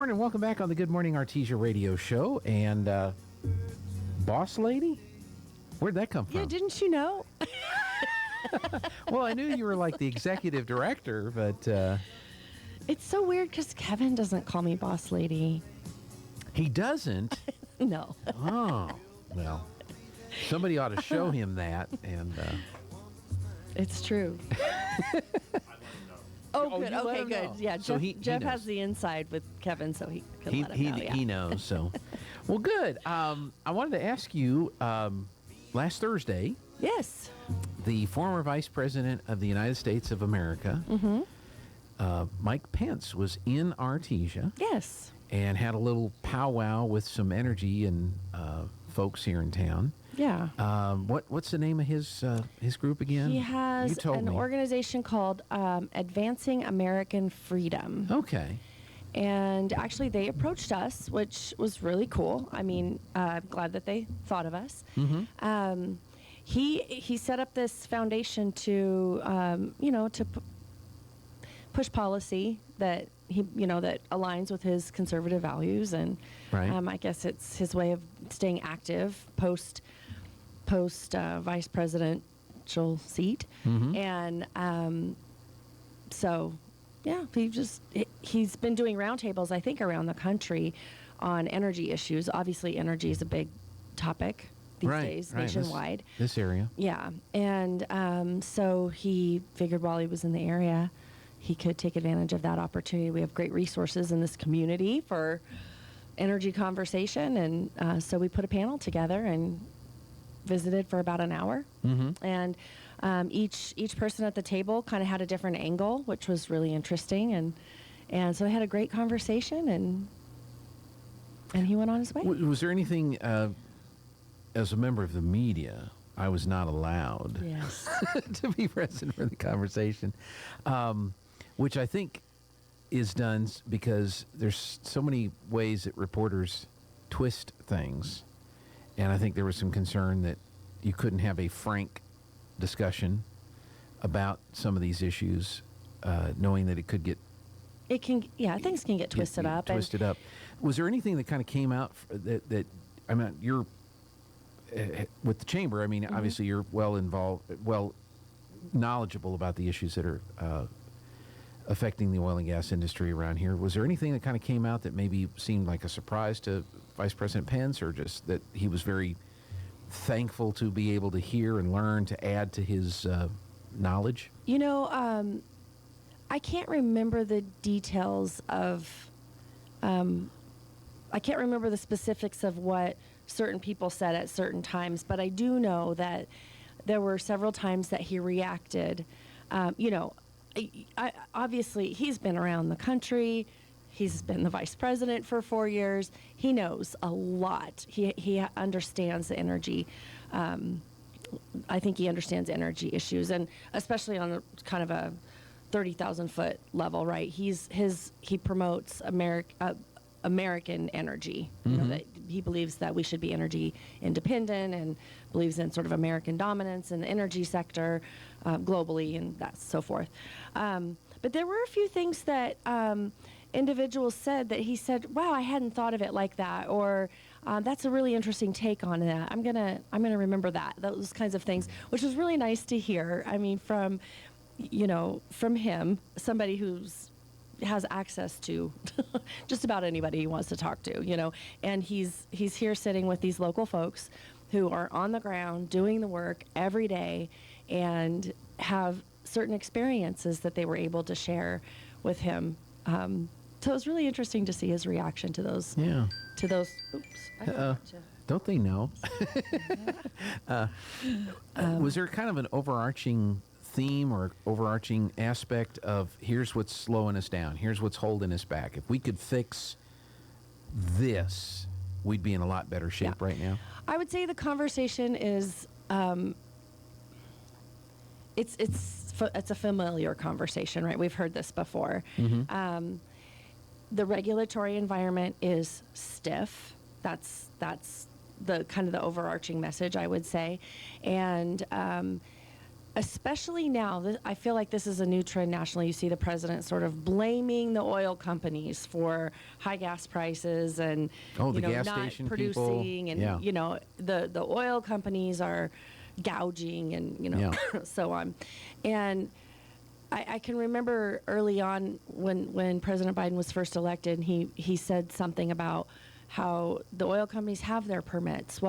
Morning, welcome back on the Good Morning Artesia radio show. And boss lady, where'd that come from? Yeah, didn't you know? Well, I knew you were like the executive director, but It's so weird because Kevin doesn't call me boss lady. he doesn't. No. Oh, well, somebody ought to show him that. And It's true. Oh, good. you let Okay, him good. know. Yeah, So Jeff knows. has the inside with Kevin, so he can let him know. Yeah. He knows. So, well, good. I wanted to ask you. Last Thursday, Yes. the former Vice President of the United States of America, Mike Pence, was in Artesia. Yes. And had a little powwow with some energy and folks here in town. Yeah. What's the name of his group again? He You has told an me. organization called Advancing American Freedom. Okay. And actually, they approached us, which was really cool. I mean, I'm glad that they thought of us. Mm-hmm. He set up this foundation to, push policy that that aligns with his conservative values, and Right. I guess it's his way of staying active post vice presidential seat, Mm-hmm. and so. Yeah, he's been doing roundtables, I think, around the country on energy issues. Obviously, energy is a big topic these days, nationwide. This area. Yeah, and so he figured while he was in the area, he could take advantage of that opportunity. We have great resources in this community for energy conversation, and so we put a panel together and visited for about an hour. Mm-hmm. And each person at the table kind of had a different angle, which was really interesting, and so they had a great conversation, and he went on his way. Was there anything, as a member of the media, I was not allowed Yes. to be present for the conversation, which I think is done because there's so many ways that reporters twist things, and I think there was some concern that you couldn't have a frank discussion about some of these issues, knowing that it could get Things can get twisted up. Twisted up. Was there anything that kind of came out that I mean, you're with the chamber? I mean, Mm-hmm. obviously you're well involved, well knowledgeable about the issues that are affecting the oil and gas industry around here. Was there anything that kind of came out that maybe seemed like a surprise to Vice President Pence, or just that he was very thankful to be able to hear and learn to add to his knowledge? I can't remember the details of, I can't remember the specifics of what certain people said at certain times, but I do know that there were several times that he reacted. Obviously, he's been around the country. He's been the vice president for 4 years. He knows a lot. He understands the energy. I think he understands energy issues, and especially on a kind of a 30,000 foot level, right? He promotes American energy. Mm-hmm. That he believes that we should be energy independent, and believes in sort of American dominance in the energy sector globally, and that's so forth. But there were a few things that individuals said that he said, "Wow, I hadn't thought of it like that," or "That's a really interesting take on that. I'm gonna remember that." Those kinds of things, which was really nice to hear. I mean, from him, somebody has access to just about anybody he wants to talk to, and he's here sitting with these local folks who are on the ground doing the work every day and have certain experiences that they were able to share with him. So it was really interesting to see his reaction to those. Yeah. To those. Oops. I forgot to. Don't they know? Was there kind of an overarching theme or overarching aspect of here's what's slowing us down, here's what's holding us back? If we could fix this, we'd be in a lot better shape right now? I would say the conversation is it's a familiar conversation, right? We've heard this before. Mm-hmm. The regulatory environment is stiff. That's the kind of the overarching message, I would say. And especially now, I feel like this is a new trend nationally. You see the president sort of blaming the oil companies for high gas prices and the gas not station producing, people. and the oil companies are gouging, and so on. And I can remember early on when President Biden was first elected, he said something about how the oil companies have their permits.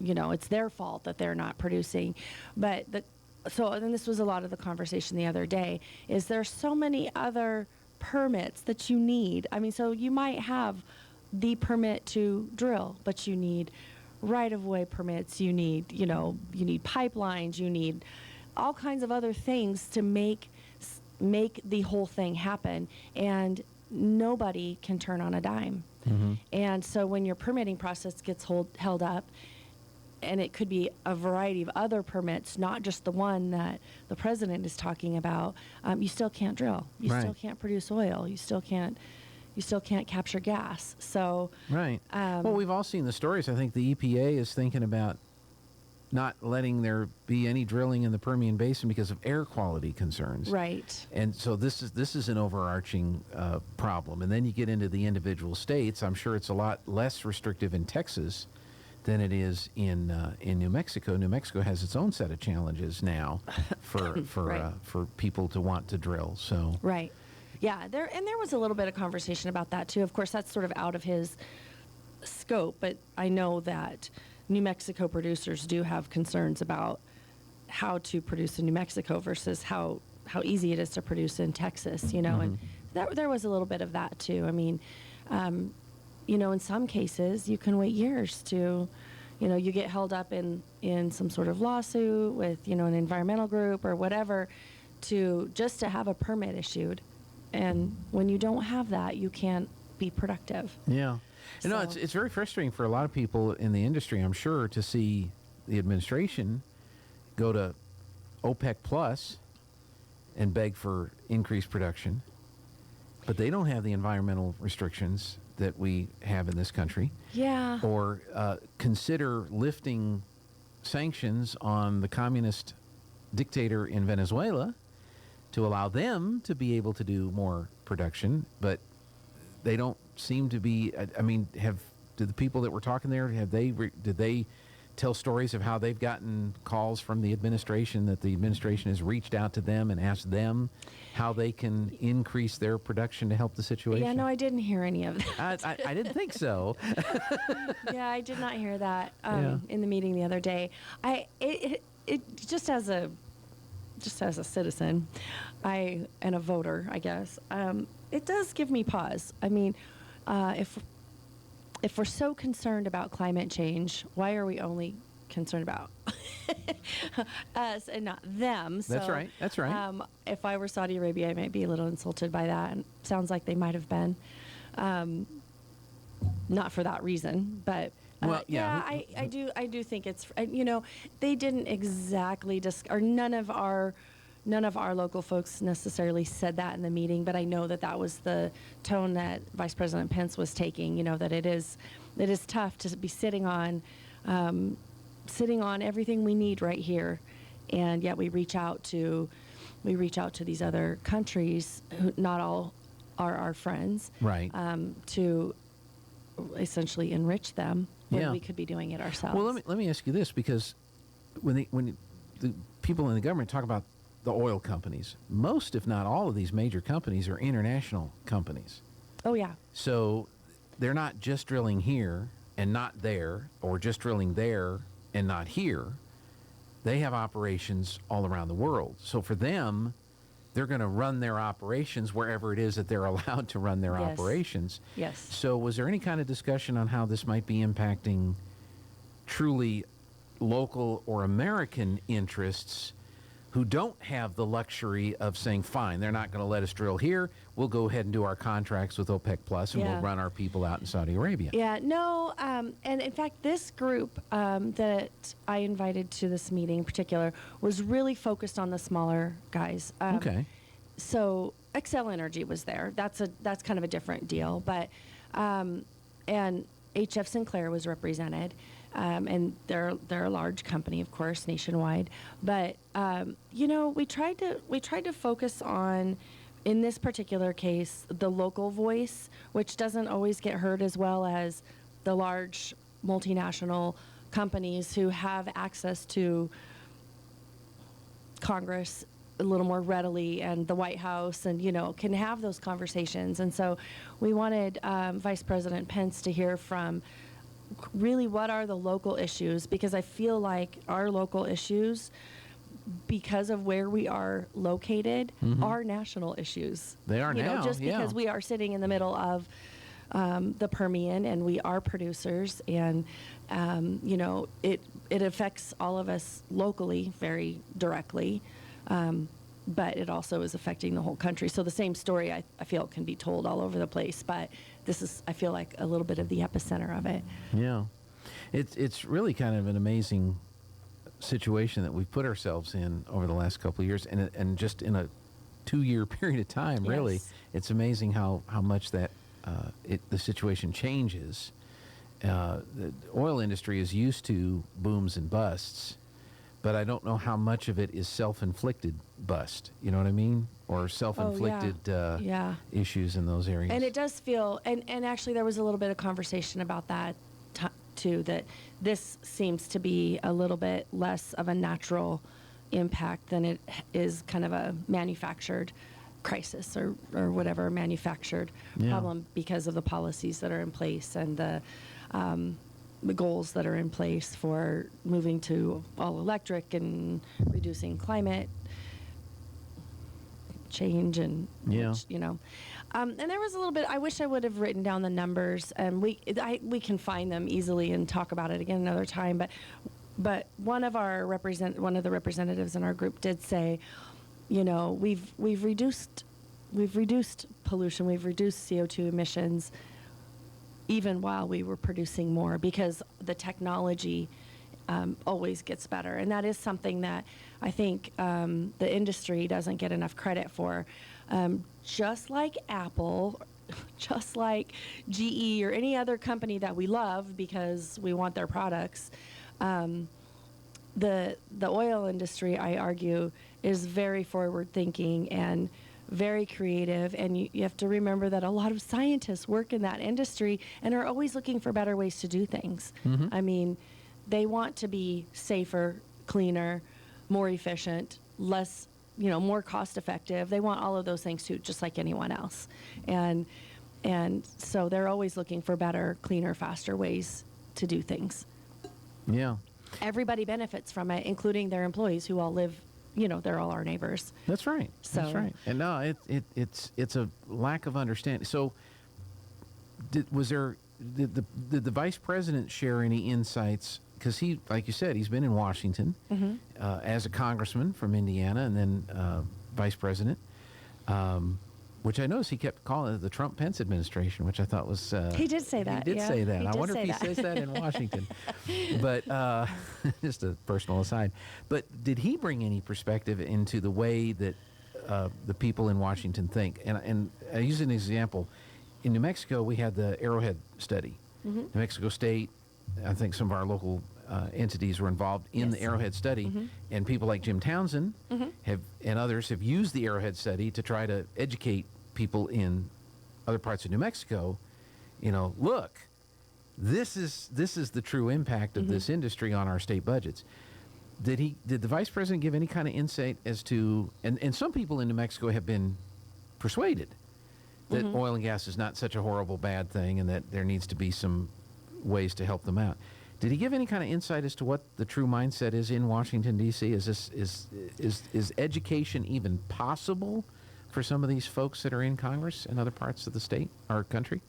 It's their fault that they're not producing. But then this was a lot of the conversation the other day, is there's so many other permits that you need. I mean, so you might have the permit to drill, but you need right-of-way permits, you need pipelines, you need all kinds of other things to make the whole thing happen, and nobody can turn on a dime. Mm-hmm. And so when your permitting process gets held up, and it could be a variety of other permits, not just the one that the president is talking about, you still can't drill. You Right. still can't produce oil. You still can't capture gas. So Right. Well, we've all seen the stories. I think the EPA is thinking about not letting there be any drilling in the Permian Basin because of air quality concerns. right. And so this is an overarching problem. And then you get into the individual states. I'm sure it's a lot less restrictive in Texas than it is in New Mexico. New Mexico has its own set of challenges now for Right. for people to want to drill. So Right. Yeah, there was a little bit of conversation about that too. Of course, that's sort of out of his scope, but I know that New Mexico producers do have concerns about how to produce in New Mexico versus how easy it is to produce in Texas, and there was a little bit of that too. I mean, in some cases you can wait years to, you get held up in some sort of lawsuit with, an environmental group or whatever, just to have a permit issued. And when you don't have that, you can't be productive. yeah, So- it's very frustrating for a lot of people in the industry, I'm sure, to see the administration go to OPEC Plus and beg for increased production, but they don't have the environmental restrictions that we have in this country, Yeah. or consider lifting sanctions on the communist dictator in Venezuela to allow them to be able to do more production, but they don't seem to be. I mean, did the people that were talking there, did they tell stories of how they've gotten calls from the administration, that the administration has reached out to them and asked them how they can increase their production to help the situation? Yeah, no, I didn't hear any of that. I didn't think so. Yeah, I did not hear that Yeah. in the meeting the other day. It just as a citizen, and a voter, I guess, it does give me pause. I mean, if we're so concerned about climate change, why are we only concerned about us and not them? That's right. That's right. If I were Saudi Arabia, I might be a little insulted by that, and sounds like they might have been. Not for that reason, but Well, yeah. I do think it's, they didn't exactly or none of our local folks necessarily said that in the meeting, but I know that was the tone that Vice President Pence was taking. That it is tough to be sitting on everything we need right here, and yet we reach out to these other countries who not all are our friends, Right. to essentially enrich them when Yeah. we could be doing it ourselves. Well, let me ask you this, because when the people in the government talk about the oil companies, most, if not all, of these major companies are international companies. Oh yeah. So they're not just drilling here and not there, or just drilling there and not here. They have operations all around the world. So for them, they're going to run their operations wherever it is that they're allowed to run their Yes. operations. Yes. So was there any kind of discussion on how this might be impacting truly local or American interests who don't have the luxury of saying, fine, they're not going to let us drill here, we'll go ahead and do our contracts with OPEC Plus, and Yeah. we'll run our people out in Saudi Arabia? Yeah, no, and in fact, this group that I invited to this meeting in particular was really focused on the smaller guys. Okay. So Excel Energy was there. That's kind of a different deal, but and HF Sinclair was represented. and they're a large company, of course, nationwide. But we tried to focus on, in this particular case, the local voice, which doesn't always get heard as well as the large multinational companies who have access to Congress a little more readily, and the White House, and can have those conversations. And so we wanted Vice President Pence to hear from really what are the local issues, because I feel like our local issues, because of where we are located, are national issues. They are now, just because we are sitting in the middle of the Permian, and we are producers, and it affects all of us locally very directly, but it also is affecting the whole country. So the same story, I feel, can be told all over the place, but this is, I feel like, a little bit of the epicenter of it. Yeah, it's really kind of an amazing situation that we've put ourselves in over the last couple of years, and just in a 2-year period of time. Yes. Really, it's amazing how much that the situation changes. The oil industry is used to booms and busts, but I don't know how much of it is self-inflicted bust. You know what I mean? Or self-inflicted issues in those areas. And it does feel, and actually there was a little bit of conversation about that too, that this seems to be a little bit less of a natural impact than it is kind of a manufactured crisis or whatever, manufactured problem, because of the policies that are in place and the goals that are in place for moving to all electric and reducing climate change, and which, and there was a little bit, I wish I would have written down the numbers, and we can find them easily and talk about it again another time, but one of the representatives in our group did say, we've reduced pollution, we've reduced CO2 emissions even while we were producing more, because the technology always gets better. And that is something that I think the industry doesn't get enough credit for. Just like Apple, just like GE or any other company that we love because we want their products, the oil industry, I argue, is very forward-thinking and very creative, and you have to remember that a lot of scientists work in that industry and are always looking for better ways to do things. I mean, they want to be safer, cleaner, more efficient, less, more cost-effective. They want all of those things too, just like anyone else. And so they're always looking for better, cleaner, faster ways to do things. Yeah. Everybody benefits from it, including their employees, who all live, they're all our neighbors. That's right. So, that's right. And no, it's a lack of understanding. So, did the vice president share any insights? Because he, like you said, he's been in Washington as a congressman from Indiana, and then vice president, which I noticed he kept calling it the Trump-Pence administration, which I thought was... he did say that. He did say that. I wonder if he says that in Washington. But just a personal aside. But did he bring any perspective into the way that the people in Washington think? And I use an example. In New Mexico, we had the Arrowhead study. New Mexico State, I think some of our local entities were involved in the Arrowhead study, and people like Jim Townsend and others have used the Arrowhead study to try to educate people in other parts of New Mexico. Look, this is the true impact of this industry on our state budgets. Did the vice president give any kind of insight as to, and some people in New Mexico have been persuaded that oil and gas is not such a horrible bad thing, and that there needs to be some ways to help them out. Did he give any kind of insight as to what the true mindset is in Washington, D.C.? Is education even possible for some of these folks that are in Congress and other parts of the state or country?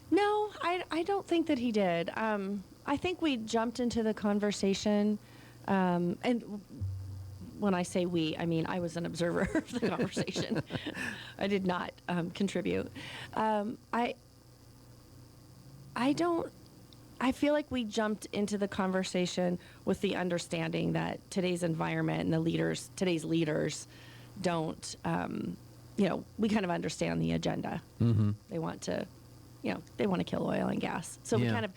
No, I don't think that he did. I think we jumped into the conversation, and when I say we, I mean I was an observer of the conversation. I did not contribute. I feel like we jumped into the conversation with the understanding that today's environment and today's leaders don't, we kind of understand the agenda. They want to, they want to kill oil and gas. So we kind of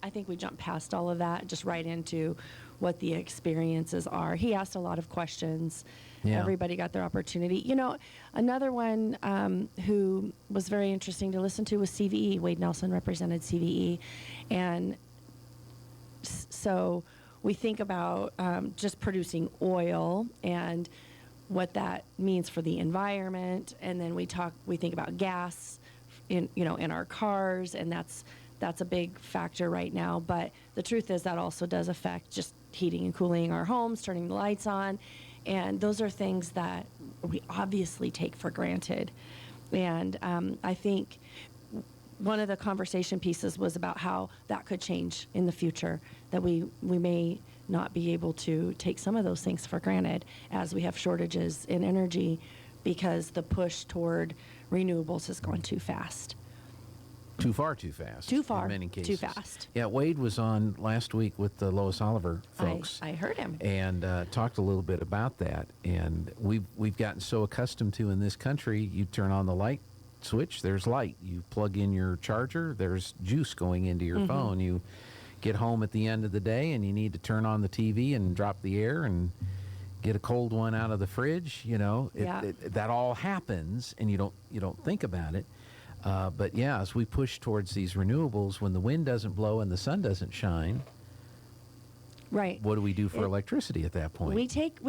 I think we jumped past all of that, just right into what the experiences are. He asked a lot of questions. Yeah. Everybody got their opportunity. You know, another one who was very interesting to listen to was CVE. Wade Nelson represented CVE. And so we think about just producing oil and what that means for the environment, and then we think about gas in our cars, and that's a big factor right now. But the truth is that also does affect just heating and cooling our homes, turning the lights on, and those are things that we obviously take for granted. And I think one of the conversation pieces was about how that could change in the future, that we may not be able to take some of those things for granted as we have shortages in energy because the push toward renewables has gone too fast. Too far, too fast. Too far, in many cases. too fast. Yeah, Wade was on last week with the Lois Oliver folks. I heard him. And talked a little bit about that. And we've gotten so accustomed to in this country, you turn on the light switch, there's light. You plug in your charger, there's juice going into your phone. You get home at the end of the day and you need to turn on the TV and drop the air and get a cold one out of the fridge. You know, that all happens, and you don't think about it. But yeah, as we push towards these renewables, when the wind doesn't blow and the sun doesn't shine, right? What do we do for electricity at that point? We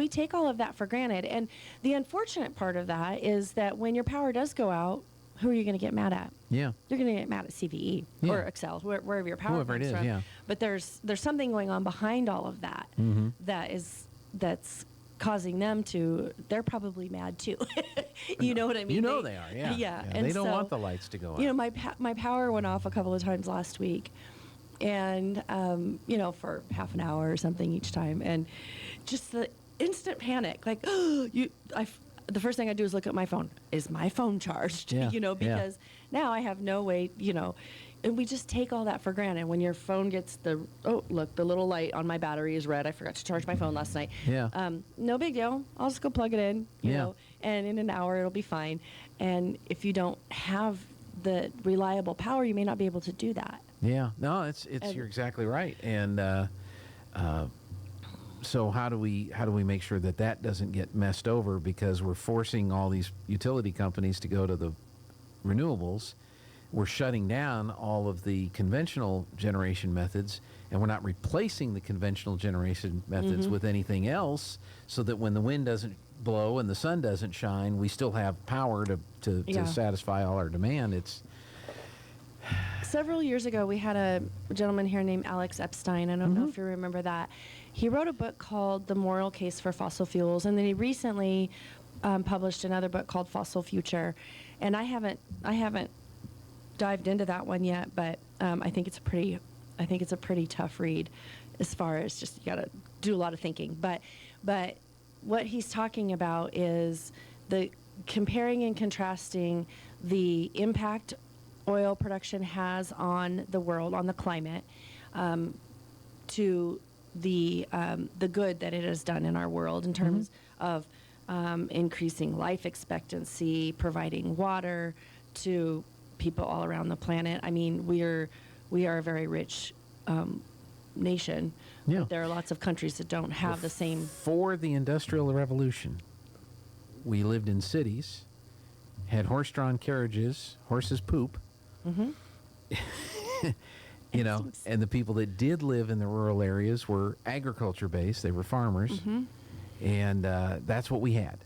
take all of that for granted, and the unfortunate part of that is that when your power does go out, who are you going to get mad at? Yeah, you're going to get mad at CVE or Excel, wherever your power whoever comes it is. from. Yeah, but there's something going on behind all of that that's causing them to. They're probably mad too. You know what I mean? You know they are. Yeah, yeah. And they don't want the lights to go out. You know, my power went off a couple of times last week, and you know, for half an hour or something each time, and just the instant panic, like, the first thing I do is look at my phone. Is my phone charged? Yeah, You know, because now I have no way, you know, and we just take all that for granted. When your phone gets the little light on my battery is red. I forgot to charge my phone last night. Yeah. No big deal. I'll just go plug it in, you Yeah. know, and in an hour it'll be fine. And if you don't have the reliable power, you may not be able to do that. Yeah. No, you're exactly right. And so how do we make sure that doesn't get messed over because we're forcing all these utility companies to go to the renewables? We're shutting down all of the conventional generation methods, and we're not replacing the conventional generation methods with anything else, so that when the wind doesn't blow and the sun doesn't shine, we still have power to satisfy all our demand. It's several years ago, we had a gentleman here named Alex Epstein. I don't know if you remember that. He wrote a book called The Moral Case for Fossil Fuels, and then he recently published another book called Fossil Future. And I haven't dived into that one yet, but I think it's a pretty tough read, as far as just you got to do a lot of thinking. But what he's talking about is the comparing and contrasting the impact oil production has on the world, on the climate, to the good that it has done in our world in terms of increasing life expectancy, providing water to people all around the planet. I mean, we are a very rich nation. Yeah. But there are lots of countries that don't have the same. For the Industrial Revolution, we lived in cities, had horse-drawn carriages, horses poop. You know, and the people that did live in the rural areas were agriculture-based. They were farmers, and that's what we had.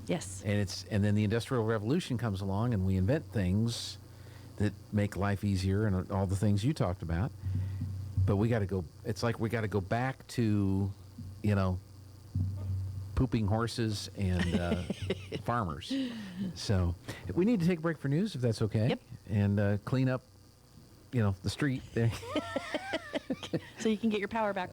Yes. And then the Industrial Revolution comes along, and we invent things that make life easier and all the things you talked about. But we got to go. It's like we got to go back to, you know, pooping horses and farmers. So we need to take a break for news, if that's okay. Yep. And clean up, you know, the street there. So you can get your power back.